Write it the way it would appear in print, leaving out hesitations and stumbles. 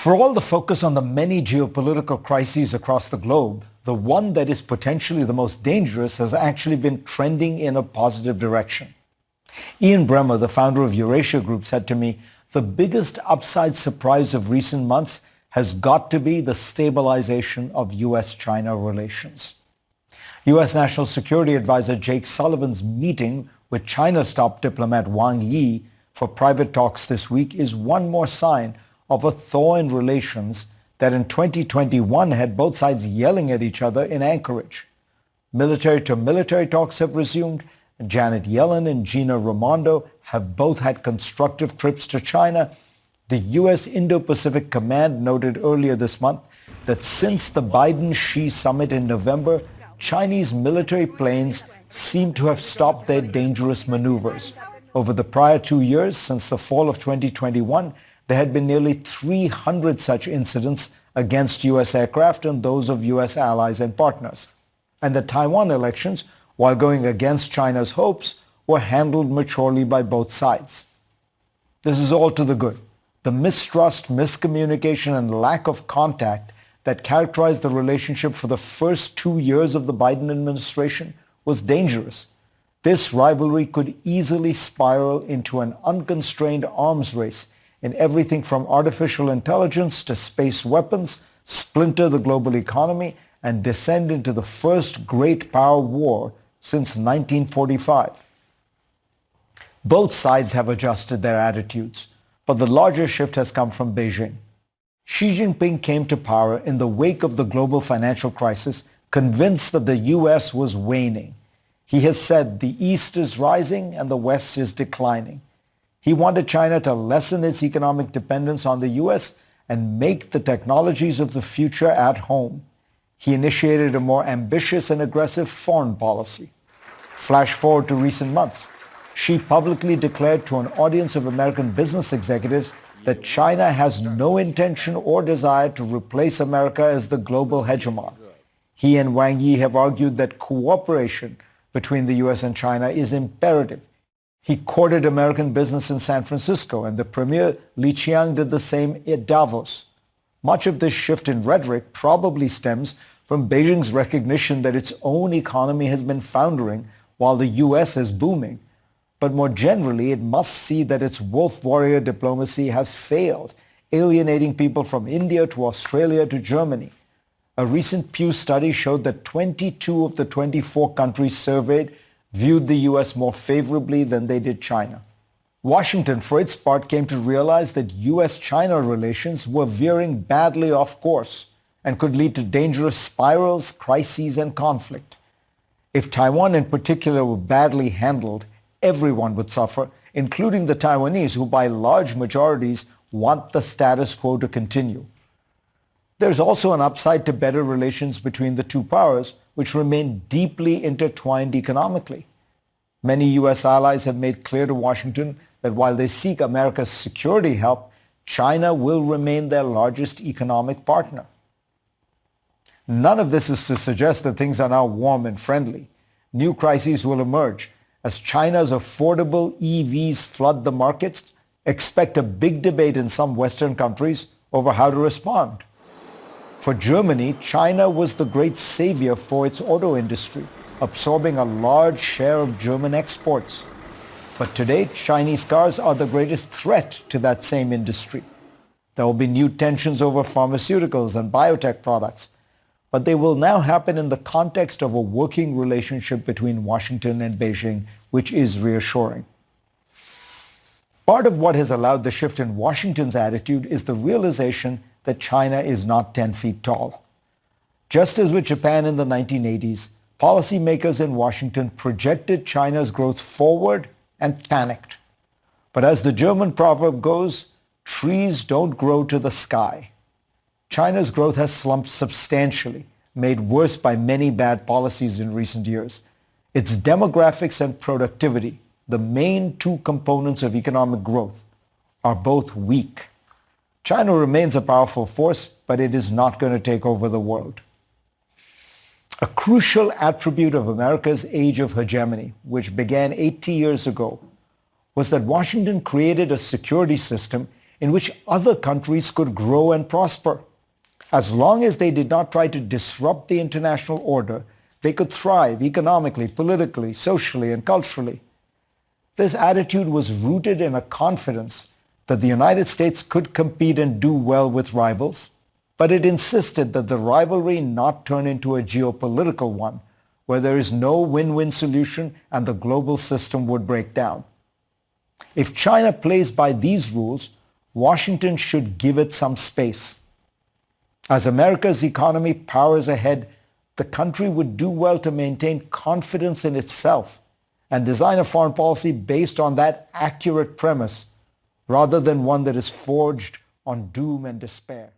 For all the focus on the many geopolitical crises across the globe, the one that is potentially the most dangerous has actually been trending in a positive direction. Ian Bremmer, the founder of Eurasia Group, said to me, "The biggest upside surprise of recent months has got to be the stabilization of U.S.-China relations." U.S. National Security Advisor Jake Sullivan's meeting with China's top diplomat Wang Yi for private talks this week is one more sign of a thaw in relations that in 2021 had both sides yelling at each other in Anchorage. Military-to-military talks have resumed. Janet Yellen and Gina Raimondo have both had constructive trips to China. The U.S. Indo-Pacific Command noted earlier this month that since the Biden-Xi summit in November, Chinese military planes seem to have stopped their dangerous maneuvers. Over the prior 2 years, since the fall of 2021, there had been nearly 300 such incidents against U.S. aircraft and those of U.S. allies and partners. And the Taiwan elections, while going against China's hopes, were handled maturely by both sides. This is all to the good. The mistrust, miscommunication, and lack of contact that characterized the relationship for the first 2 years of the Biden administration was dangerous. This rivalry could easily spiral into an unconstrained arms race in everything from artificial intelligence to space weapons, splinter the global economy, and descend into the first great power war since 1945. Both sides have adjusted their attitudes, but the larger shift has come from Beijing. Xi Jinping came to power in the wake of the global financial crisis, convinced that the U.S. was waning. He has said the East is rising and the West is declining. He wanted China to lessen its economic dependence on the U.S. and make the technologies of the future at home. He initiated a more ambitious and aggressive foreign policy. Flash forward to recent months. Xi publicly declared to an audience of American business executives that China has no intention or desire to replace America as the global hegemon. He and Wang Yi have argued that cooperation between the U.S. and China is imperative. He courted American business in San Francisco, and the Premier Li Qiang did the same at Davos. Much of this shift in rhetoric probably stems from Beijing's recognition that its own economy has been foundering while the U.S. is booming. But more generally, it must see that its wolf warrior diplomacy has failed, alienating people from India to Australia to Germany. A recent Pew study showed that 22 of the 24 countries surveyed viewed the U.S. more favorably than they did China. Washington, for its part, came to realize that U.S.-China relations were veering badly off course and could lead to dangerous spirals, crises, and conflict. If Taiwan in particular were badly handled, everyone would suffer, including the Taiwanese, who by large majorities want the status quo to continue. There's also an upside to better relations between the two powers, which remain deeply intertwined economically. Many U.S. allies have made clear to Washington that while they seek America's security help, China will remain their largest economic partner. None of this is to suggest that things are now warm and friendly. New crises will emerge. As China's affordable EVs flood the markets, expect a big debate in some Western countries over how to respond. For Germany, China was the great savior for its auto industry, absorbing a large share of German exports. But today, Chinese cars are the greatest threat to that same industry. There will be new tensions over pharmaceuticals and biotech products, but they will now happen in the context of a working relationship between Washington and Beijing, which is reassuring. Part of what has allowed the shift in Washington's attitude is the realization that China is not 10 feet tall. Just as with Japan in the 1980s, policymakers in Washington projected China's growth forward and panicked. But as the German proverb goes, trees don't grow to the sky. China's growth has slumped substantially, made worse by many bad policies in recent years. Its demographics and productivity, the main two components of economic growth, are both weak. China remains a powerful force, but it is not going to take over the world. A crucial attribute of America's age of hegemony, which began 80 years ago, was that Washington created a security system in which other countries could grow and prosper. As long as they did not try to disrupt the international order, they could thrive economically, politically, socially, and culturally. This attitude was rooted in a confidence that the United States could compete and do well with rivals, but it insisted that the rivalry not turn into a geopolitical one, where there is no win-win solution and the global system would break down. If China plays by these rules, Washington should give it some space. As America's economy powers ahead, the country would do well to maintain confidence in itself and design a foreign policy based on that accurate premise rather than one that is forged on doom and despair.